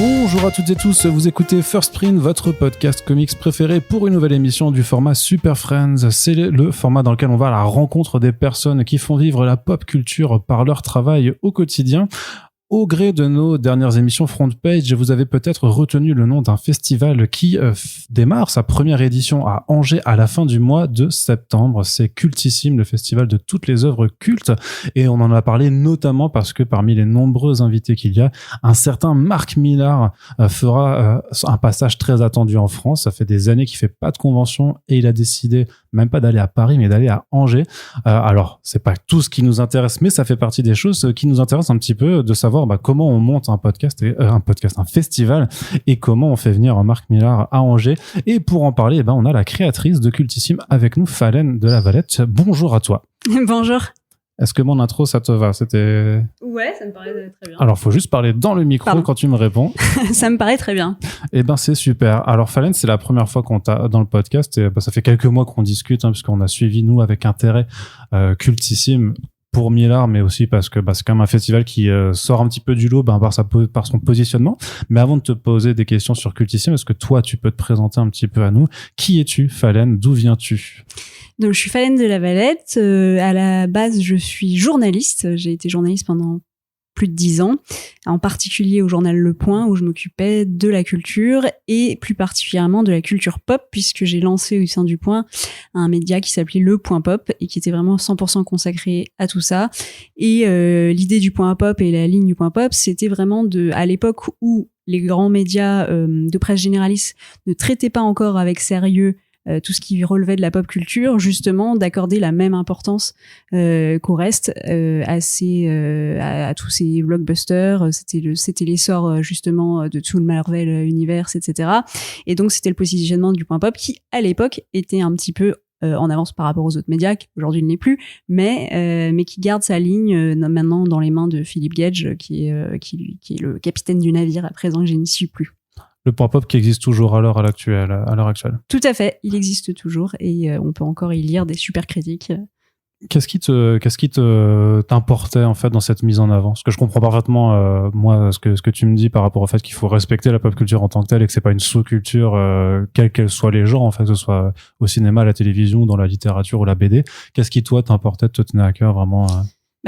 Bonjour à toutes et tous, vous écoutez First Print, votre podcast comics préféré pour une nouvelle émission du format Super Friends. C'est le format dans lequel on va à la rencontre des personnes qui font vivre la pop culture par leur travail au quotidien. Au gré de nos dernières émissions Front Page, vous avez peut-être retenu le nom d'un festival qui démarre sa première édition à Angers à la fin du mois de septembre. C'est Cultissime, le festival de toutes les œuvres cultes. Et on en a parlé notamment parce que parmi les nombreux invités qu'il y a, un certain Marc Millar fera un passage très attendu en France. Ça fait des années qu'il fait pas de convention et il a décidé même pas d'aller à Paris, mais d'aller à Angers. Alors, c'est pas tout ce qui nous intéresse, mais ça fait partie des choses qui nous intéressent un petit peu de savoir comment on monte un festival et comment on fait venir Marc Millar à Angers. Et pour en parler, on a la créatrice de Cultissime avec nous, Falène de la Valette. Bonjour à toi. Bonjour. Est-ce que mon intro, ça te va? Ouais, ça me paraît très bien. Alors, faut juste parler dans le micro quand tu me réponds. Ça me paraît très bien. C'est super. Alors, Falène, c'est la première fois qu'on t'a dans le podcast et ça fait quelques mois qu'on discute, puisqu'on a suivi, nous, avec intérêt, Cultissime pour Millar, mais aussi parce que c'est quand même un festival qui sort un petit peu du lot par son positionnement. Mais avant de te poser des questions sur Cultissime, est-ce que toi, tu peux te présenter un petit peu à nous? Qui es-tu, Falène? D'où viens-tu? Donc, je suis Falène de la Valette. À la base, je suis journaliste. J'ai été journaliste pendant plus de 10 ans, en particulier au journal Le Point, où je m'occupais de la culture et plus particulièrement de la culture pop, puisque j'ai lancé au sein du Point un média qui s'appelait Le Point Pop et qui était vraiment 100% consacré à tout ça. Et l'idée du Point Pop et la ligne du Point Pop, c'était vraiment à l'époque où les grands médias de presse généraliste ne traitaient pas encore avec sérieux tout ce qui relevait de la pop culture, justement d'accorder la même importance qu'au reste à tous ces blockbusters. C'était l'essor justement de tout le Marvel Universe, etc. Et donc c'était le positionnement du Point Pop qui à l'époque était un petit peu en avance par rapport aux autres médias, qui aujourd'hui ne l'est plus, mais qui garde sa ligne maintenant dans les mains de Philippe Gage, qui est le capitaine du navire à présent que je n'y suis plus. Le Point Pop qui existe toujours à l'heure actuelle. Tout à fait, il existe toujours et on peut encore y lire des super critiques. Qu'est-ce qui t'importait en fait dans cette mise en avant? Parce que je comprends parfaitement moi ce que tu me dis par rapport au fait qu'il faut respecter la pop culture en tant que telle et que c'est pas une sous-culture quelle qu'elle soit les genres en fait, que ce soit au cinéma, à la télévision, dans la littérature ou la BD. Qu'est-ce qui toi t'importait, te tenait à cœur vraiment?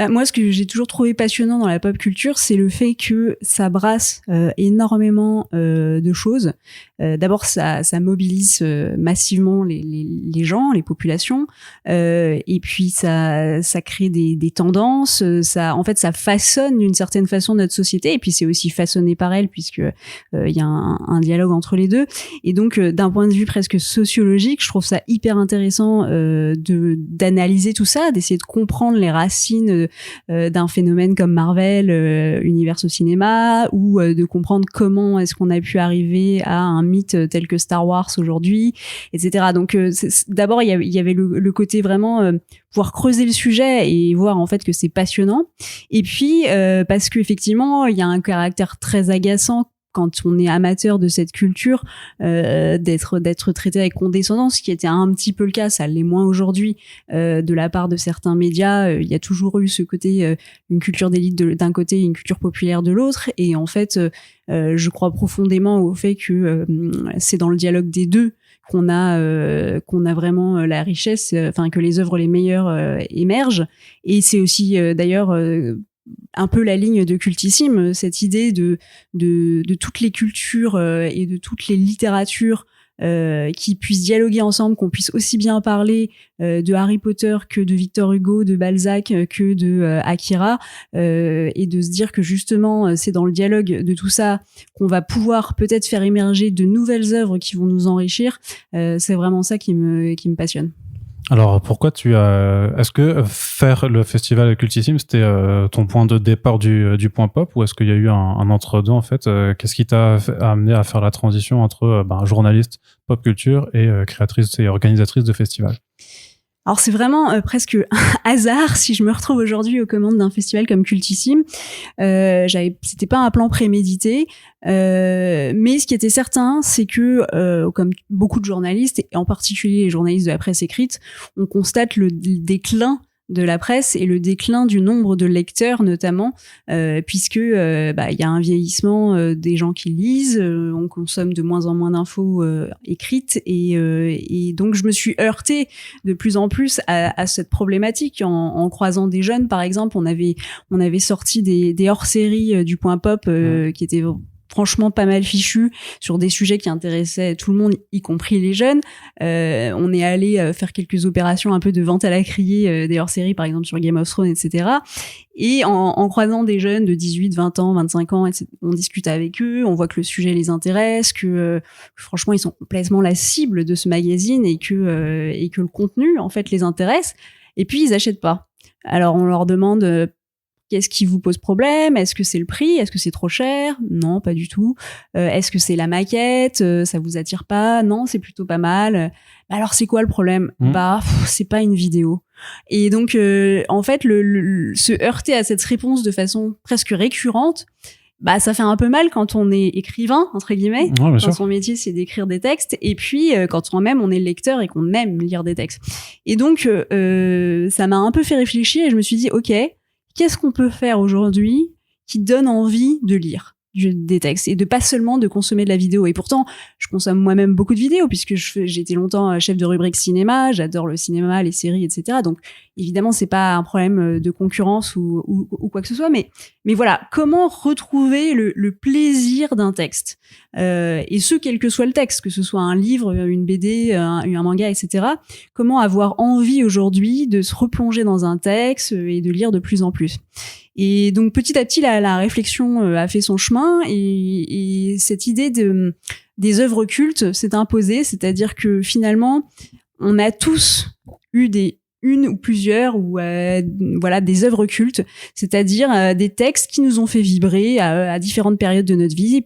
Moi, ce que j'ai toujours trouvé passionnant dans la pop culture, c'est le fait que ça brasse énormément de choses. D'abord, ça mobilise massivement les gens, les populations, et puis ça crée des tendances. Ça façonne d'une certaine façon notre société, et puis c'est aussi façonné par elle, puisque il y a un dialogue entre les deux. Et donc, d'un point de vue presque sociologique, je trouve ça hyper intéressant d'analyser tout ça, d'essayer de comprendre les racines d'un phénomène comme Marvel, univers au cinéma, ou de comprendre comment est-ce qu'on a pu arriver à un mythe tel que Star Wars aujourd'hui, etc. Donc d'abord il y avait le côté vraiment pouvoir creuser le sujet et voir en fait que c'est passionnant, et puis parce que effectivement il y a un caractère très agaçant quand on est amateur de cette culture, d'être traité avec condescendance, ce qui était un petit peu le cas, ça l'est moins aujourd'hui, de la part de certains médias. Il y a toujours eu ce côté, une culture d'élite d'un côté et une culture populaire de l'autre, et en fait, je crois profondément au fait que c'est dans le dialogue des deux qu'on a vraiment la richesse, que les œuvres les meilleures émergent. Et c'est aussi d'ailleurs un peu la ligne de Cultissime, cette idée de toutes les cultures et de toutes les littératures qui puissent dialoguer ensemble, qu'on puisse aussi bien parler de Harry Potter que de Victor Hugo, de Balzac que de Akira, et de se dire que justement c'est dans le dialogue de tout ça qu'on va pouvoir peut-être faire émerger de nouvelles œuvres qui vont nous enrichir. C'est vraiment ça qui me passionne. Alors, pourquoi est-ce que faire le festival Cultissime, c'était ton point de départ du Point Pop, ou est-ce qu'il y a eu un entre-deux, en fait? Qu'est-ce qui t'a amené à faire la transition entre journaliste pop culture et créatrice et organisatrice de festival? Alors c'est vraiment presque un hasard si je me retrouve aujourd'hui aux commandes d'un festival comme Cultissime. C'était pas un plan prémédité, mais ce qui était certain, c'est que comme beaucoup de journalistes, et en particulier les journalistes de la presse écrite, on constate le déclin de la presse et le déclin du nombre de lecteurs notamment, puisque il y a un vieillissement des gens qui lisent, on consomme de moins en moins d'infos écrites et donc je me suis heurtée de plus en plus à cette problématique en croisant des jeunes. Par exemple, on avait sorti des hors-séries du Point Pop qui étaient franchement pas mal fichu sur des sujets qui intéressaient tout le monde, y compris les jeunes. On est allé faire quelques opérations un peu de vente à la criée des hors-séries, par exemple sur Game of Thrones, etc. Et en croisant des jeunes de 18, 20 ans, 25 ans, etc., on discute avec eux, on voit que le sujet les intéresse, que franchement ils sont complètement la cible de ce magazine et que le contenu en fait les intéresse. Et puis ils achètent pas. Alors on leur demande qu'est-ce qui vous pose problème? Est-ce que c'est le prix? Est-ce que c'est trop cher? Non, pas du tout. Est-ce que c'est la maquette? Ça vous attire pas? Non, c'est plutôt pas mal. Alors c'est quoi le problème? C'est pas une vidéo. Et donc en fait, se heurter à cette réponse de façon presque récurrente, ça fait un peu mal quand on est écrivain entre guillemets, quand son métier c'est d'écrire des textes, et puis quand on est lecteur et qu'on aime lire des textes. Et donc ça m'a un peu fait réfléchir et je me suis dit ok, qu'est-ce qu'on peut faire aujourd'hui qui donne envie de lire des textes et de pas seulement de consommer de la vidéo? Et pourtant, je consomme moi-même beaucoup de vidéos puisque j'ai été longtemps chef de rubrique cinéma, j'adore le cinéma, les séries, etc. Donc, évidemment, c'est pas un problème de concurrence ou quoi que ce soit, mais voilà, comment retrouver le plaisir d'un texte? Et ce, quel que soit le texte, que ce soit un livre, une BD, un manga, etc. Comment avoir envie aujourd'hui de se replonger dans un texte et de lire de plus en plus? Et donc petit à petit la réflexion a fait son chemin et cette idée des œuvres cultes s'est imposée, c'est-à-dire que finalement on a tous eu une ou plusieurs ou des œuvres cultes, c'est-à-dire des textes qui nous ont fait vibrer à différentes périodes de notre vie.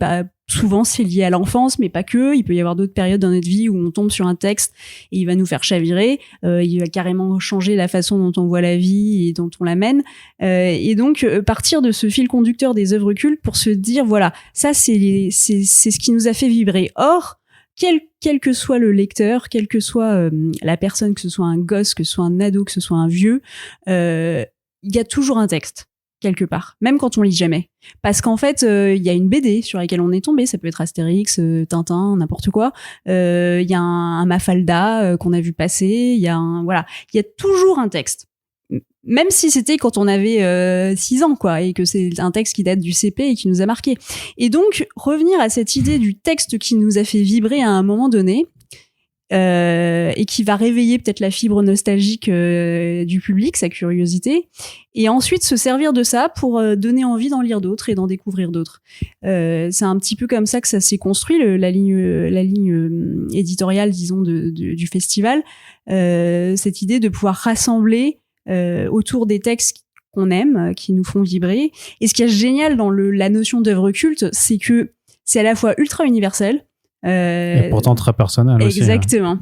Souvent c'est lié à l'enfance, mais pas que. Il peut y avoir d'autres périodes dans notre vie où on tombe sur un texte et il va nous faire chavirer. Il va carrément changer la façon dont on voit la vie et dont on la mène. Et donc partir de ce fil conducteur des œuvres cultes pour se dire voilà, ça c'est ce qui nous a fait vibrer. Or quel que soit le lecteur, quelle que soit la personne, que ce soit un gosse, que ce soit un ado, que ce soit un vieux, il y a toujours un texte quelque part, même quand on lit jamais. Parce qu'en fait, il y a une BD sur laquelle on est tombé, ça peut être Astérix, Tintin, n'importe quoi. Il y a un Mafalda qu'on a vu passer, il y a toujours un texte. Même si c'était quand on avait 6 ans, quoi, et que c'est un texte qui date du CP et qui nous a marqué. Et donc, revenir à cette idée du texte qui nous a fait vibrer à un moment donné, et qui va réveiller peut-être la fibre nostalgique du public, sa curiosité, et ensuite se servir de ça pour donner envie d'en lire d'autres et d'en découvrir d'autres. C'est un petit peu comme ça que ça s'est construit, la ligne éditoriale, disons, du festival, cette idée de pouvoir rassembler autour des textes qu'on aime, qui nous font vibrer. Et ce qui est génial dans la notion d'œuvre culte, c'est que c'est à la fois ultra universel, et pourtant très personnel aussi. Exactement.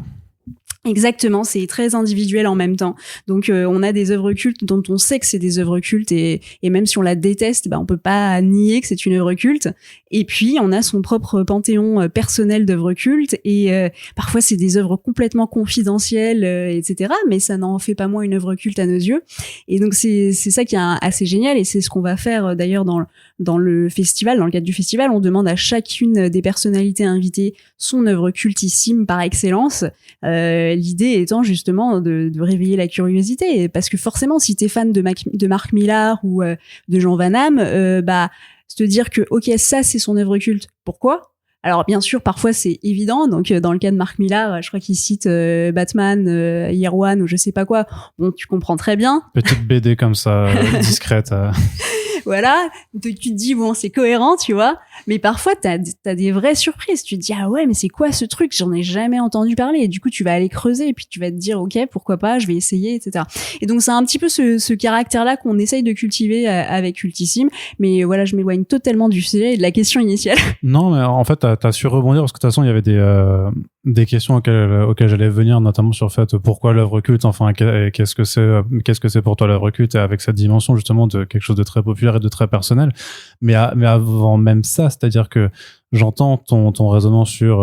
Exactement, c'est très individuel en même temps. Donc on a des œuvres cultes dont on sait que c'est des œuvres cultes et même si on la déteste, on peut pas nier que c'est une œuvre culte. Et puis on a son propre panthéon personnel d'œuvres cultes et parfois c'est des œuvres complètement confidentielles, etc. Mais ça n'en fait pas moins une œuvre culte à nos yeux. Et donc c'est ça qui est assez génial et c'est ce qu'on va faire d'ailleurs dans le festival. Dans le cadre du festival, on demande à chacune des personnalités invitées son œuvre cultissime par excellence. L'idée étant justement de réveiller la curiosité, parce que forcément, si t'es fan de Mark Millar ou de Jean Van Damme, se dire que ok, ça c'est son œuvre culte. Pourquoi? Alors bien sûr, parfois c'est évident. Donc dans le cas de Mark Millar, je crois qu'il cite Batman, Year One ou je sais pas quoi. Bon, tu comprends très bien. Petite BD comme ça, discrète. Voilà, tu te dis bon, c'est cohérent, tu vois, mais parfois t'as des vraies surprises. Tu te dis ah ouais, mais c'est quoi ce truc? J'en ai jamais entendu parler. Et du coup, tu vas aller creuser et puis tu vas te dire ok, pourquoi pas, je vais essayer, etc. Et donc c'est un petit peu ce caractère-là qu'on essaye de cultiver avec Cultissime. Mais voilà, je m'éloigne totalement du sujet et de la question initiale. Non, mais en fait, t'as su rebondir parce que de toute façon, il y avait des questions auxquelles j'allais venir, notamment sur le fait pourquoi l'œuvre culte, enfin qu'est-ce que c'est pour toi l'œuvre culte, avec cette dimension justement de quelque chose de très populaire et de très personnel. Mais avant même ça, c'est-à-dire que j'entends ton raisonnement sur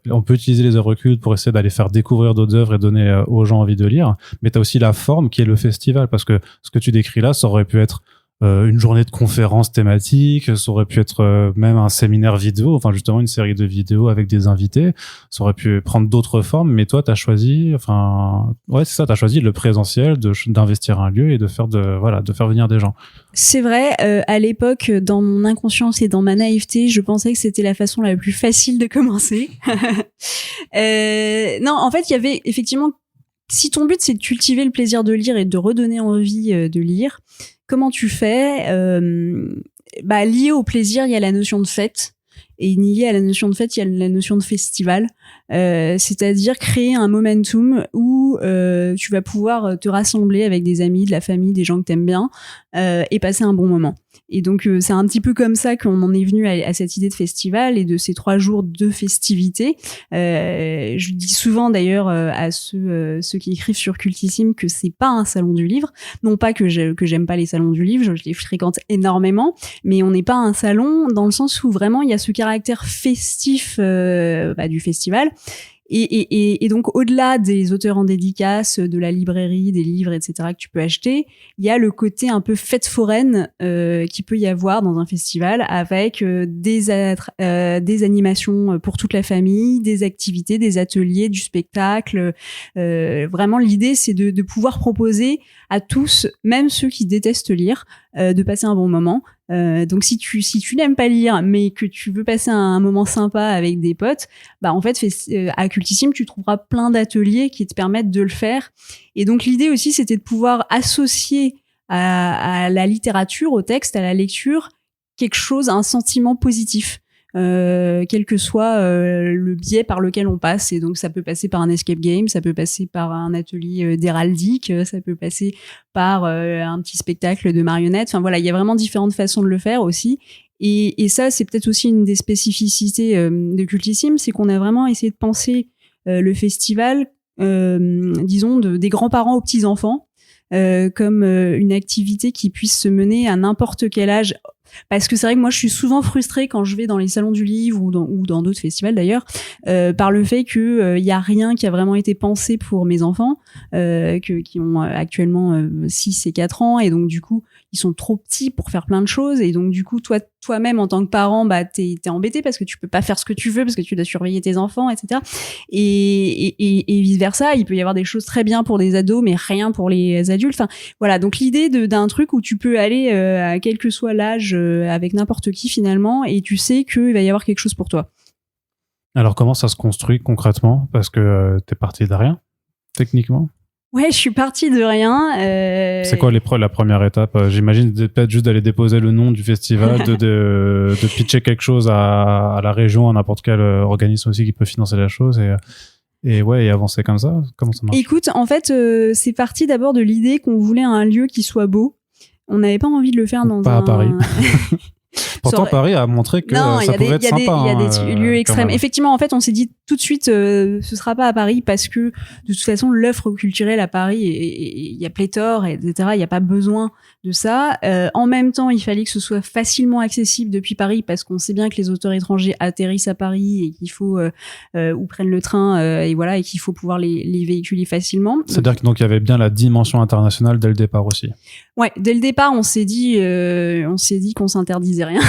on peut utiliser les œuvres cultes pour essayer d'aller faire découvrir d'autres œuvres et donner aux gens envie de lire, mais tu as aussi la forme qui est le festival, parce que ce que tu décris là, ça aurait pu être une journée de conférences thématiques, ça aurait pu être même un séminaire vidéo, enfin justement une série de vidéos avec des invités, ça aurait pu prendre d'autres formes, mais toi t'as choisi, t'as choisi le présentiel, d'investir un lieu et de faire venir des gens. C'est vrai, à l'époque, dans mon inconscience et dans ma naïveté, je pensais que c'était la façon la plus facile de commencer. Non, en fait, il y avait effectivement, si ton but c'est de cultiver le plaisir de lire et de redonner envie de lire, comment tu fais lié au plaisir, il y a la notion de fête. Et lié à la notion de fête, il y a la notion de festival. C'est-à-dire créer un momentum où tu vas pouvoir te rassembler avec des amis, de la famille, des gens que t'aimes bien, et passer un bon moment. Et donc c'est un petit peu comme ça qu'on en est venu à cette idée de festival et de ces 3 jours de festivités. Je dis souvent d'ailleurs à ceux qui écrivent sur Cultissime que c'est pas un salon du livre. Non pas que j'aime pas les salons du livre, je les fréquente énormément, mais on n'est pas un salon dans le sens où vraiment il y a ce caractère festif du festival. Et donc, au-delà des auteurs en dédicace, de la librairie, des livres, etc., que tu peux acheter, il y a le côté un peu fête foraine qui peut y avoir dans un festival, avec des animations pour toute la famille, des activités, des ateliers, du spectacle. Vraiment, l'idée, c'est de pouvoir proposer à tous, même ceux qui détestent lire, de passer un bon moment. Donc si tu n'aimes pas lire mais que tu veux passer un moment sympa avec des potes, en fait à Cultissime tu trouveras plein d'ateliers qui te permettent de le faire. Et donc l'idée aussi c'était de pouvoir associer à la littérature, au texte, à la lecture, quelque chose, un sentiment positif. Quel que soit le biais par lequel on passe. Et donc ça peut passer par un escape game, ça peut passer par un atelier d'héraldique, ça peut passer par un petit spectacle de marionnettes. Enfin voilà, il y a vraiment différentes façons de le faire aussi. Et ça, c'est peut-être aussi une des spécificités de Cultissime, c'est qu'on a vraiment essayé de penser le festival, disons, des grands-parents aux petits-enfants, comme une activité qui puisse se mener à n'importe quel âge. Parce que c'est vrai que moi je suis souvent frustrée quand je vais dans les salons du livre ou dans d'autres festivals d'ailleurs, par le fait que y a rien qui a vraiment été pensé pour mes enfants, qui ont actuellement 6 et 4 ans, et donc du coup ils sont trop petits pour faire plein de choses, et donc du coup toi-même en tant que parent t'es embêté parce que tu peux pas faire ce que tu veux parce que tu dois surveiller tes enfants, etc. Et vice versa, il peut y avoir des choses très bien pour des ados mais rien pour les adultes. Enfin voilà, donc l'idée d'un truc où tu peux aller à quel que soit l'âge avec n'importe qui finalement, et tu sais qu'il va y avoir quelque chose pour toi. Alors comment ça se construit concrètement, parce que t'es parti de rien techniquement? Ouais, je suis partie de rien. C'est quoi la première étape? J'imagine peut-être juste d'aller déposer le nom du festival, de pitcher quelque chose à la région, à n'importe quel organisme aussi qui peut financer la chose, et avancer comme ça. Comment ça marche? Écoute, en fait, c'est parti d'abord de l'idée qu'on voulait un lieu qui soit beau. On n'avait pas envie de le faire pas à Paris. Pourtant, Paris a montré que ça pouvait être sympa. Il y a des lieux extrêmes. Effectivement, en fait, on s'est dit tout de suite, ce sera pas à Paris parce que de toute façon, l'offre culturelle à Paris, il y a pléthore, etc. Il n'y a pas besoin de ça. En même temps, il fallait que ce soit facilement accessible depuis Paris parce qu'on sait bien que les auteurs étrangers atterrissent à Paris et qu'il faut ou prennent le train et voilà, et qu'il faut pouvoir les véhiculer facilement. C'est-à-dire qu'il y avait bien la dimension internationale dès le départ aussi. Ouais, dès le départ, on s'est dit qu'on s'interdisait rien.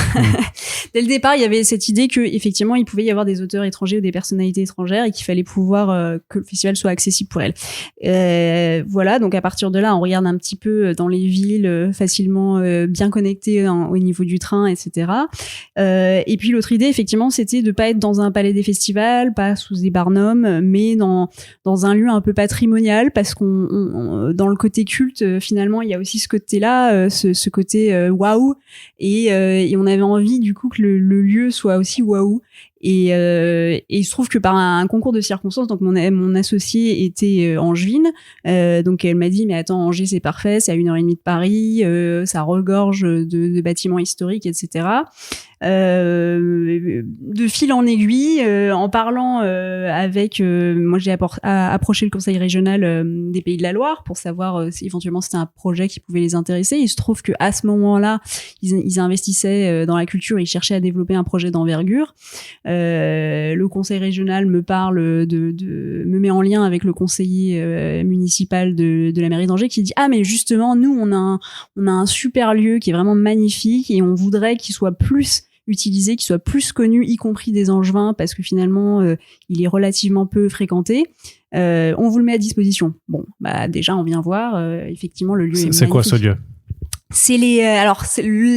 Dès le départ, il y avait cette idée que effectivement, il pouvait y avoir des auteurs étrangers ou des personnalités étrangères et qu'il fallait pouvoir que le festival soit accessible pour elles. Voilà, donc à partir de là, on regarde un petit peu dans les villes facilement bien connectées au niveau du train, etc. Et puis l'autre idée, effectivement, c'était de pas être dans un palais des festivals, pas sous des barnums, mais dans un lieu un peu patrimonial, parce qu'on dans le côté culte, finalement, il y a aussi ce côté-là, ce côté waouh, et on avait envie du coup que le lieu soit aussi waouh. Et il se trouve que par un concours de circonstances, donc mon associée était angevine, donc elle m'a dit mais attends, Angers c'est parfait, c'est à 1h30 de Paris, ça regorge de bâtiments historiques, etc. De fil en aiguille, en parlant avec, moi j'ai approché le conseil régional des Pays de la Loire pour savoir si éventuellement c'était un projet qui pouvait les intéresser. Il se trouve que à ce moment-là, ils investissaient dans la culture, ils cherchaient à développer un projet d'envergure. Le conseil régional me parle me met en lien avec le conseiller municipal de la mairie d'Angers qui dit mais justement nous on a un super lieu qui est vraiment magnifique et on voudrait qu'il soit plus utilisé, qu'il soit plus connu, y compris des Angevins, parce que finalement il est relativement peu fréquenté. On vous le met à disposition. Bon, déjà on vient voir. Effectivement, le lieu est magnifique. C'est quoi ce lieu? C'est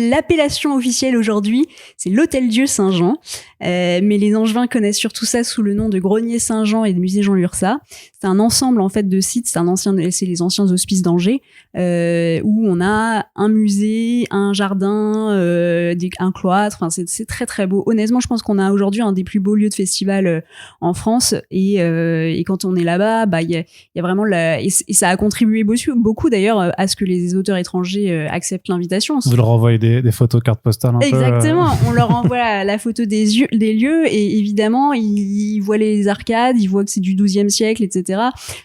l'appellation officielle aujourd'hui, c'est l'Hôtel-Dieu Saint-Jean, mais les Angevins connaissent surtout ça sous le nom de Grenier Saint-Jean et de Musée Jean Lurçat. C'est un ensemble en fait de sites, c'est les anciens hospices d'Angers, où on a un musée, un jardin, un cloître. Enfin, c'est très très beau. Honnêtement, je pense qu'on a aujourd'hui un des plus beaux lieux de festival en France, et quand on est là-bas, il y a vraiment et ça a contribué beaucoup d'ailleurs à ce que les auteurs étrangers acceptent l'invitation. Vous leur envoyez des photos cartes postales un Exactement. On leur envoie la photo des lieux et évidemment ils voient les arcades, ils voient que c'est du XIIe siècle, etc.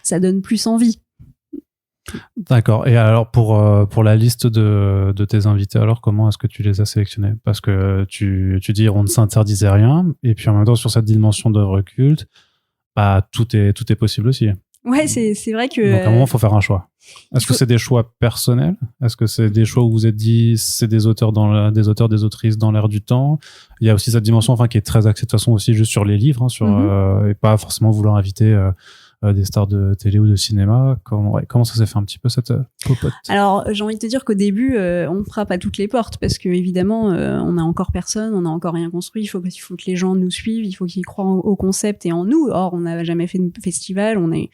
Ça donne plus envie. D'accord. Et alors pour la liste de tes invités, alors comment est-ce que tu les as sélectionnés? Parce que tu dis on ne s'interdisait rien, et puis en même temps sur cette dimension d'œuvre culte, tout est possible aussi. Ouais, c'est vrai que. Donc à un moment, il faut faire un choix. Est-ce que c'est des choix personnels? Est-ce que c'est des choix où vous vous êtes dit c'est des auteurs des autrices dans l'air du temps? Il y a aussi cette dimension, qui est très axée de toute façon aussi juste sur les livres, et pas forcément vouloir inviter des stars de télé ou de cinéma. Comment ça s'est fait un petit peu cette popote? Alors j'ai envie de te dire qu'au début on frappe à toutes les portes parce que évidemment on a encore personne, on n'a encore rien construit. Il faut que les gens nous suivent, il faut qu'ils croient au concept et en nous. Or on n'a jamais fait de festival, on est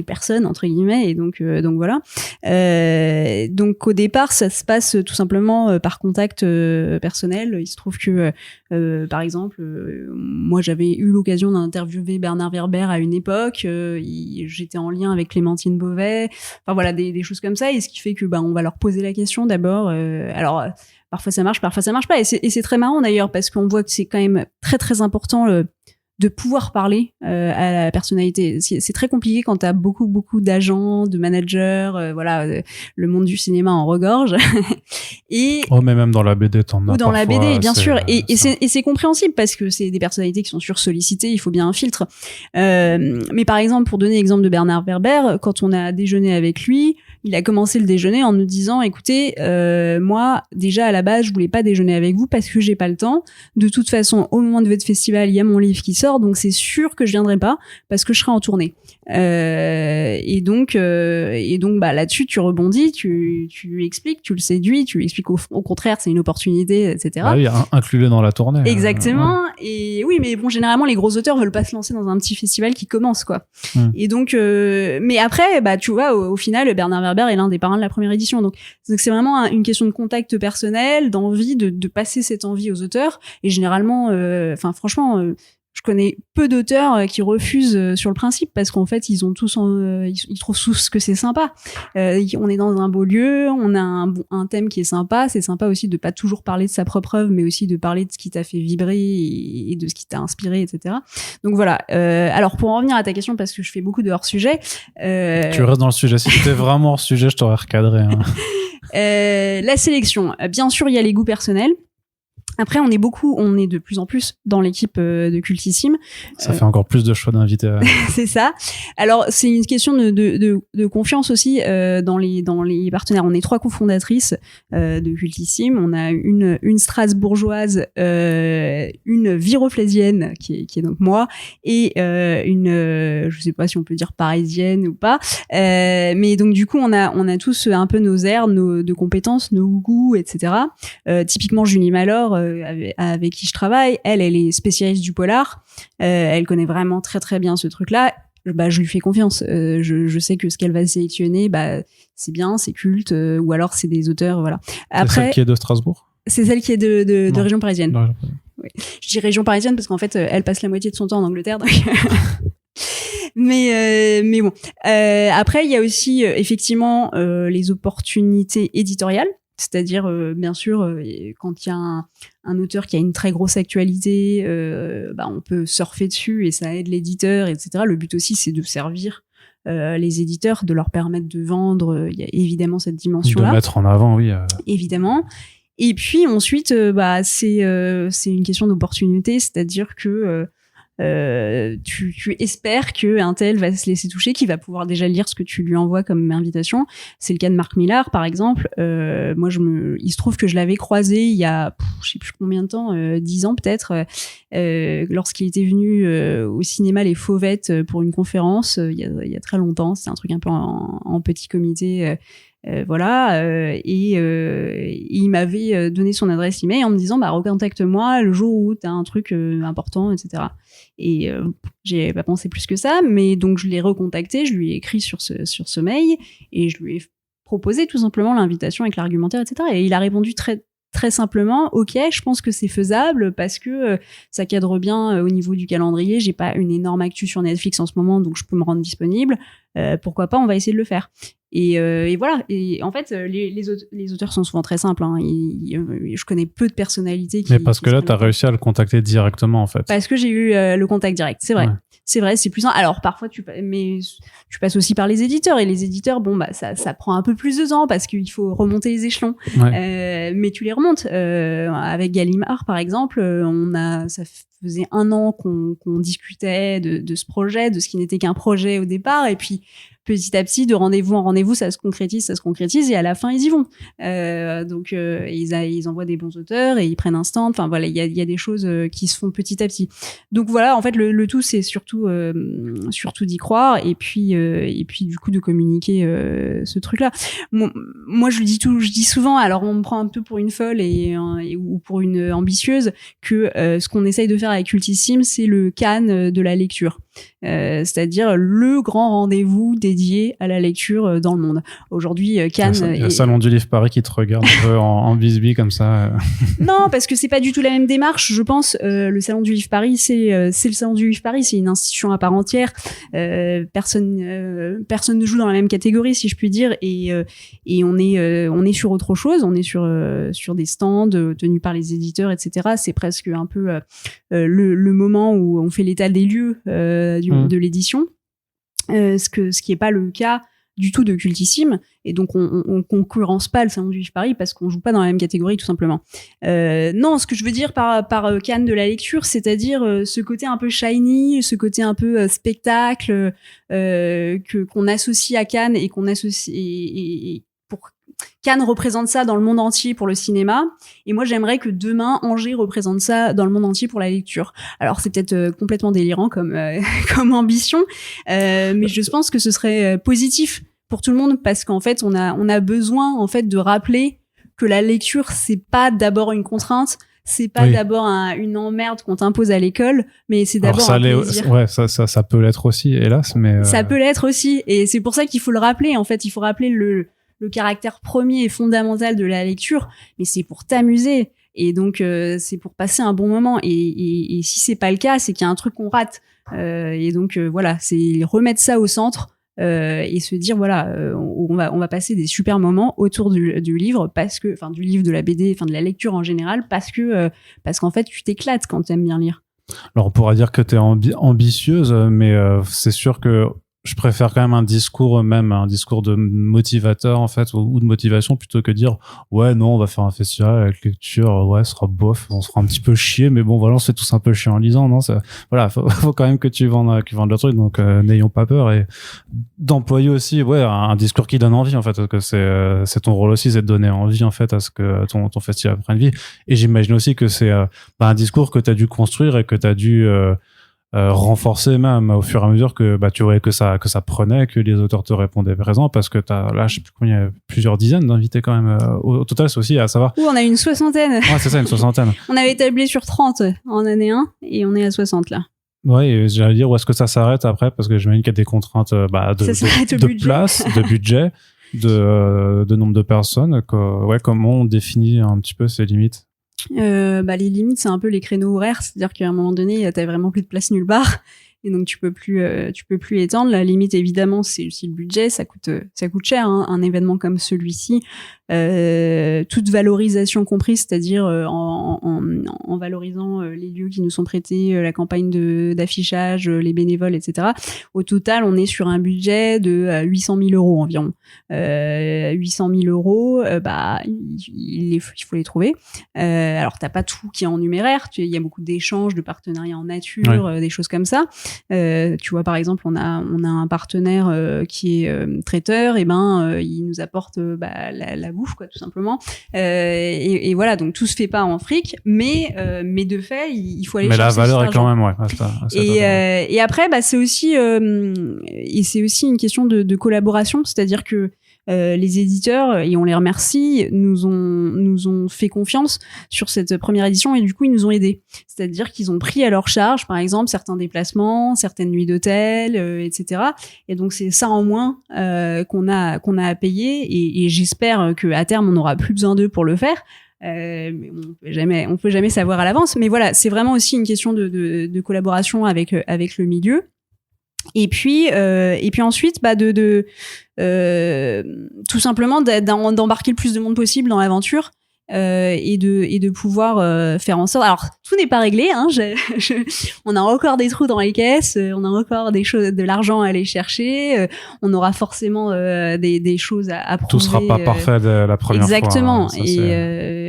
personne entre guillemets, et donc voilà. Donc au départ ça se passe tout simplement par contact personnel. Il se trouve que par exemple moi j'avais eu l'occasion d'interviewer Bernard Werber à une époque. J'étais en lien avec Clémentine Beauvais, enfin voilà, des choses comme ça, et ce qui fait que on va leur poser la question d'abord. Alors parfois ça marche pas, et c'est très marrant d'ailleurs parce qu'on voit que c'est quand même très très important de pouvoir parler à la personnalité. C'est très compliqué quand t'as beaucoup d'agents, de managers, le monde du cinéma en regorge. Et mais même dans la BD, t'en as. Ou dans la BD, bien sûr. Et c'est compréhensible parce que c'est des personnalités qui sont sursollicitées, il faut bien un filtre. Mais par exemple, pour donner l'exemple de Bernard Werber, quand on a déjeuné avec lui, il a commencé le déjeuner en nous disant écoutez, moi déjà à la base je voulais pas déjeuner avec vous parce que j'ai pas le temps. De toute façon, au moment de votre festival, il y a mon livre qui sort, donc c'est sûr que je viendrai pas parce que je serai en tournée. Et donc là-dessus tu rebondis, tu lui expliques, tu le séduis, tu lui expliques au contraire c'est une opportunité, etc. Oui, inclus-le dans la tournée. Exactement. Et oui, mais bon, généralement les gros auteurs veulent pas se lancer dans un petit festival qui commence quoi. Et donc mais après tu vois au final Bernard Werber est l'un des parrains de la première édition, donc c'est vraiment une question de contact personnel, d'envie de passer cette envie aux auteurs. Et généralement franchement je connais peu d'auteurs qui refusent sur le principe parce qu'en fait ils ont tous ils trouvent tous que c'est sympa. On est dans un beau lieu, on a un thème qui est sympa. C'est sympa aussi de pas toujours parler de sa propre œuvre, mais aussi de parler de ce qui t'a fait vibrer et de ce qui t'a inspiré, etc. Donc voilà. Alors pour en revenir à ta question, parce que je fais beaucoup de hors-sujet. Tu restes dans le sujet. Si tu étais vraiment hors sujet, je t'aurais recadré. Hein. La sélection. Bien sûr, il y a les goûts personnels. Après, on est de plus en plus dans l'équipe de Cultissime. Ça fait encore plus de choix d'invités. C'est ça. Alors, c'est une question de confiance aussi dans les partenaires. On est 3 cofondatrices de Cultissime. On a une Strasbourgeoise, une Viroflésienne qui est donc moi, et je sais pas si on peut dire parisienne ou pas. Mais donc du coup, on a tous un peu nos airs, de compétences, nos goûts, etc. Typiquement Julie Malor, avec qui je travaille, elle est spécialiste du polar. Elle connaît vraiment très très bien ce truc-là. Je lui fais confiance. Je sais que ce qu'elle va sélectionner, c'est bien, c'est culte, ou alors c'est des auteurs, voilà. Après, c'est celle qui est de Strasbourg? C'est celle qui est de région parisienne. Non, oui. Je dis région parisienne parce qu'en fait, elle passe la moitié de son temps en Angleterre, donc... mais bon. Après, il y a aussi effectivement les opportunités éditoriales. C'est-à-dire, bien sûr, quand il y a un auteur qui a une très grosse actualité, on peut surfer dessus et ça aide l'éditeur, etc. Le but aussi, c'est de servir les éditeurs, de leur permettre de vendre. Il y a évidemment cette dimension-là. De mettre en avant, oui. Évidemment. Et puis ensuite, c'est une question d'opportunité, c'est-à-dire que tu espères qu'un tel va se laisser toucher, qu'il va pouvoir déjà lire ce que tu lui envoies comme invitation. C'est le cas de Marc Millar, par exemple. Il se trouve que je l'avais croisé il y a, je sais plus combien de temps, 10 ans peut-être, lorsqu'il était venu au cinéma Les Fauvettes pour une conférence, il y a très longtemps. C'est un truc un peu en petit comité. Et il m'avait donné son adresse email en me disant recontacte-moi le jour où t'as un truc important, etc. Et j'ai pas pensé plus que ça, mais donc je l'ai recontacté, je lui ai écrit sur ce mail et je lui ai proposé tout simplement l'invitation avec l'argumentaire, etc. Et il a répondu très simplement, ok, je pense que c'est faisable parce que ça cadre bien au niveau du calendrier. J'ai pas une énorme actu sur Netflix en ce moment, donc je peux me rendre disponible. Pourquoi pas, on va essayer de le faire. Et voilà. Et en fait, les auteurs sont souvent très simples. Hein. Je connais peu de personnalités qui... Mais parce que là, t'as réussi à le contacter directement, en fait. Parce que j'ai eu le contact direct, c'est vrai. Ouais. C'est vrai, c'est plus simple. Alors parfois, tu passes aussi par les éditeurs. Et les éditeurs, ça prend un peu plus de temps parce qu'il faut remonter les échelons. Ouais. Mais tu les remontes. Avec Gallimard, par exemple, ça faisait 1 an qu'on discutait de ce projet, de ce qui n'était qu'un projet au départ. Et puis, petit à petit, de rendez-vous en rendez-vous, ça se concrétise, et à la fin, ils y vont. Ils envoient des bons auteurs et ils prennent un stand. Enfin, voilà, il y a des choses qui se font petit à petit. Donc voilà, en fait, le tout, c'est surtout d'y croire et puis du coup, de communiquer ce truc-là. Moi, je dis souvent, alors on me prend un peu pour une folle ou pour une ambitieuse, que ce qu'on essaye de faire avec Cultissime, c'est le Cannes de la lecture. C'est-à-dire le grand rendez-vous dédié à la lecture dans le monde. Aujourd'hui, Cannes... Il y a le Salon du Livre Paris qui te regarde un peu en bisbille comme ça. Non, parce que c'est pas du tout la même démarche, je pense. Le Salon du Livre Paris, c'est le Salon du Livre Paris, c'est une institution à part entière. Personne ne joue dans la même catégorie, si je puis dire, et on est sur autre chose. On est sur des stands tenus par les éditeurs, etc. C'est presque un peu le moment où on fait l'état des lieux de l'édition, ce qui est pas le cas du tout de Cultissime, et donc on concurrence pas le Salon du Livre Paris parce qu'on joue pas dans la même catégorie, tout simplement. Non, ce que je veux dire par Cannes de la lecture, c'est-à-dire ce côté un peu shiny, ce côté un peu spectacle qu'on associe à Cannes et qu'on associe et pour Cannes représente ça dans le monde entier pour le cinéma, et moi j'aimerais que demain Angers représente ça dans le monde entier pour la lecture. Alors c'est peut-être complètement délirant comme ambition, mais je pense que ce serait positif pour tout le monde, parce qu'en fait on a besoin en fait de rappeler que la lecture, c'est pas d'abord une contrainte, c'est pas d'abord une emmerde qu'on t'impose à l'école, mais c'est d'abord un plaisir. Ouais, ça peut l'être aussi, hélas, mais ça peut l'être aussi, et c'est pour ça qu'il faut le rappeler. En fait, il faut rappeler le caractère premier et fondamental de la lecture, mais c'est pour t'amuser, et donc c'est pour passer un bon moment, et si c'est pas le cas, c'est qu'il y a un truc qu'on rate, et donc voilà, c'est remettre ça au centre, et se dire voilà, on va passer des super moments autour du livre, parce que, enfin, du livre, de la BD, enfin de la lecture en général, parce qu'en fait tu t'éclates quand t'aimes bien lire. Alors on pourra dire que t'es ambitieuse, mais c'est sûr que je préfère quand même un discours de motivateur, en fait, ou de motivation, plutôt que dire ouais, non, on va faire un festival avec lecture, ouais, ce sera bof, on se fera un petit peu chier, mais bon, voilà, on se fait tous un peu chier en lisant, non? Voilà, faut quand même que tu vendes le truc, donc n'ayons pas peur, et d'employer aussi, ouais, un discours qui donne envie, en fait, parce que c'est ton rôle aussi, c'est de donner envie, en fait, à ce que ton festival prenne vie. Et j'imagine aussi que c'est un discours que t'as dû construire et que t'as dû renforcer même au fur et à mesure que tu voyais que ça prenait, que les auteurs te répondaient présents, parce que là, je sais plus combien, il y a plusieurs dizaines d'invités quand même. Au total, c'est aussi à savoir. On a une 60aine. Ouais, c'est ça, une 60aine. On avait tablé sur 30 en année 1 et on est à 60 là. Ouais, et j'allais dire où est-ce que ça s'arrête après, parce que j'imagine qu'il y a des contraintes de place, de budget, de nombre de personnes. Comment on définit un petit peu ces limites? Les limites, c'est un peu les créneaux horaires, c'est-à-dire qu'à un moment donné, t'as vraiment plus de place nulle part, et donc tu peux plus étendre. La limite, évidemment, c'est aussi le budget. Ça coûte cher, hein, un événement comme celui-ci. toute valorisation comprise, c'est-à-dire en valorisant les lieux qui nous sont prêtés, la campagne d'affichage, les bénévoles, etc. Au total, on est sur un budget de 800 000 euros environ. 800 000 euros, il faut les trouver. Alors, t'as pas tout qui est en numéraire. Il y a beaucoup d'échanges, de partenariats en nature, des choses comme ça. Tu vois, par exemple, on a un partenaire qui est traiteur, et il nous apporte la bouffe, quoi, tout simplement. Et voilà, donc tout se fait pas en fric, mais de fait, il faut aller chercher. Mais la valeur est quand même, et après, c'est aussi une question de collaboration, c'est-à-dire que les éditeurs, et on les remercie, nous ont fait confiance sur cette première édition, et du coup ils nous ont aidés. C'est-à-dire qu'ils ont pris à leur charge, par exemple, certains déplacements, certaines nuits d'hôtel, etc. Et donc c'est ça en moins qu'on a à payer, et j'espère qu'à terme on n'aura plus besoin d'eux pour le faire. Mais on peut jamais savoir à l'avance. Mais voilà, c'est vraiment aussi une question de collaboration avec le milieu. Et puis ensuite, tout simplement d'embarquer le plus de monde possible dans l'aventure, et de pouvoir faire en sorte. Alors tout n'est pas réglé, hein. On a encore des trous dans les caisses, on a encore des choses, de l'argent à aller chercher. On aura forcément des choses à prouver. Tout sera pas parfait de la première fois. Exactement.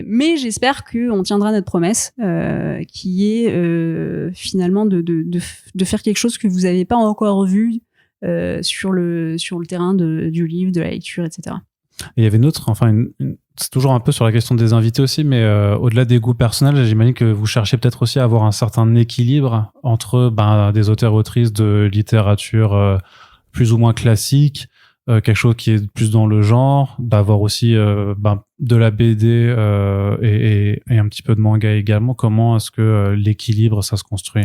Mais j'espère que on tiendra notre promesse, qui est finalement de faire quelque chose que vous n'avez pas encore vu sur le terrain du livre, de la lecture, etc. Et il y avait une autre, c'est toujours un peu sur la question des invités aussi, mais au-delà des goûts personnels, j'imagine que vous cherchez peut-être aussi à avoir un certain équilibre entre des auteurs et autrices de littérature plus ou moins classique, quelque chose qui est plus dans le genre, d'avoir aussi de la BD et un petit peu de manga également. Comment est-ce que l'équilibre, ça se construit ?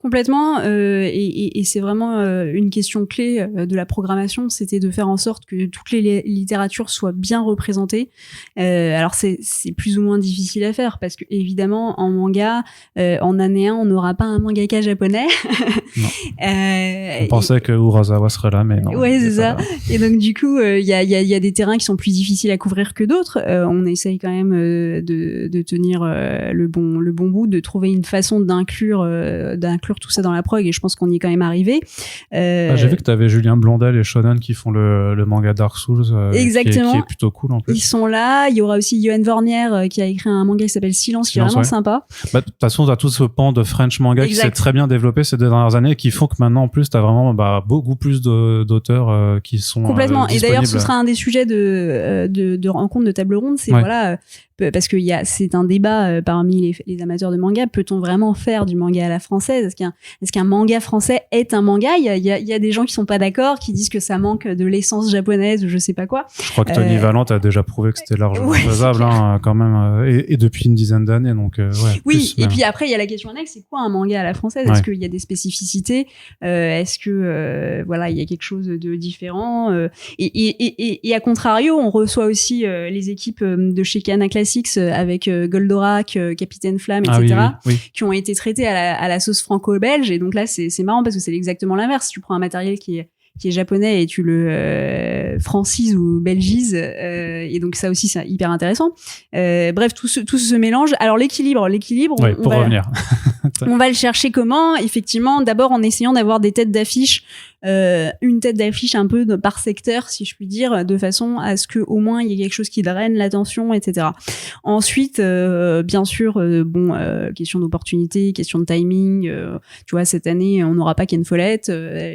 Complètement, et c'est vraiment une question clé de la programmation, c'était de faire en sorte que toutes les littératures soient bien représentées. Alors c'est plus ou moins difficile à faire, parce que évidemment en manga, en année 1, on n'aura pas un mangaka japonais. Non. On pensait que Urasawa serait là, mais non. Ouais, c'est ça. Et donc du coup, il y a des terrains qui sont plus difficiles à couvrir que d'autres. On essaye quand même de tenir le bon bout, de trouver une façon d'inclure tout ça dans la prog, et je pense qu'on y est quand même arrivé. J'ai vu que tu avais Julien Blondel et Shonen qui font le manga Dark Souls, exactement. Qui est plutôt cool en plus. Ils sont là. Il y aura aussi Johan Vornier qui a écrit un manga qui s'appelle Silence, qui est vraiment sympa. De toute façon, tu as tout ce pan de French manga qui s'est très bien développé ces 2 dernières années, qui font que maintenant en plus tu as vraiment beaucoup plus d'auteurs qui sont complètement. disponibles. Et d'ailleurs, ce sera un des sujets de rencontre, de table ronde, c'est voilà, parce que c'est un débat parmi les amateurs de manga. Peut-on vraiment faire du manga à la française? Est-ce qu'un manga français est un manga? Il y a des gens qui sont pas d'accord, qui disent que ça manque de l'essence japonaise ou je sais pas quoi. Je crois que Tony Valente a déjà prouvé que c'était largement faisable, quand même, et depuis une dizaine d'années, donc oui. Et puis après, il y a la question annexe, c'est quoi un manga à la française? Est-ce qu'il y a des spécificités? Est-ce que il y a quelque chose de différent? Et à contrario, on reçoit aussi les équipes de chez Kana Classics avec Goldorak, Capitaine Flamme, etc. Oui. Qui ont été traités à la sauce franco-belge. Et donc là, c'est marrant parce que c'est exactement l'inverse. Tu prends un matériel qui est japonais et tu le francises ou belgises, et donc ça aussi c'est hyper intéressant. Bref, tout ce mélange. Alors l'équilibre, revenir. On va le chercher comment? Effectivement, d'abord en essayant d'avoir des têtes d'affiche, une tête d'affiche un peu par secteur, si je puis dire, de façon à ce que au moins il y ait quelque chose qui draine l'attention, etc. Ensuite, bien sûr, question d'opportunité, question de timing. Tu vois, cette année, on n'aura pas Ken Follett.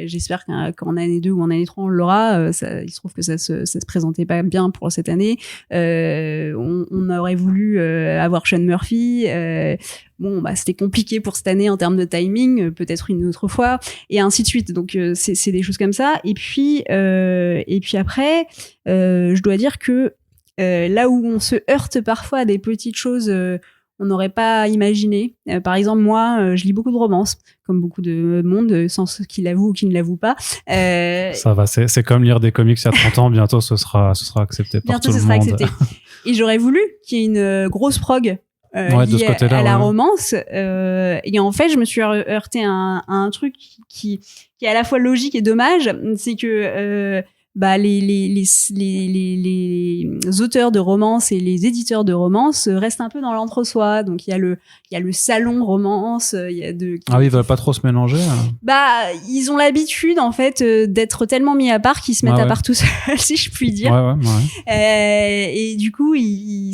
J'espère qu'en année 2 ou en année 3, on l'aura. Il se trouve que ça se présentait pas bien pour cette année. On aurait voulu avoir Sean Murphy. C'était compliqué pour cette année en termes de timing, peut-être une autre fois, et ainsi de suite. Donc c'est des choses comme ça. Et puis après, je dois dire que là où on se heurte parfois à des petites choses on n'aurait pas imaginé. Par exemple, moi, je lis beaucoup de romances, comme beaucoup de monde, sans qui l'avoue ou qui ne l'avoue pas. Ça va, c'est comme lire des comics il y a 30 ans, bientôt ce sera accepté par tout le monde. Bientôt ce sera accepté. Et j'aurais voulu qu'il y ait une grosse prog liée à la romance. Et en fait, je me suis heurtée à un truc qui est à la fois logique et dommage. C'est que les auteurs de romances et les éditeurs de romances restent un peu dans l'entre-soi. Donc il y a le salon romance, il y a Ah oui, ils veulent pas trop se mélanger. Ils ont l'habitude en fait d'être tellement mis à part qu'ils se mettent à part tout seuls, si je puis dire. Ouais. Et du coup,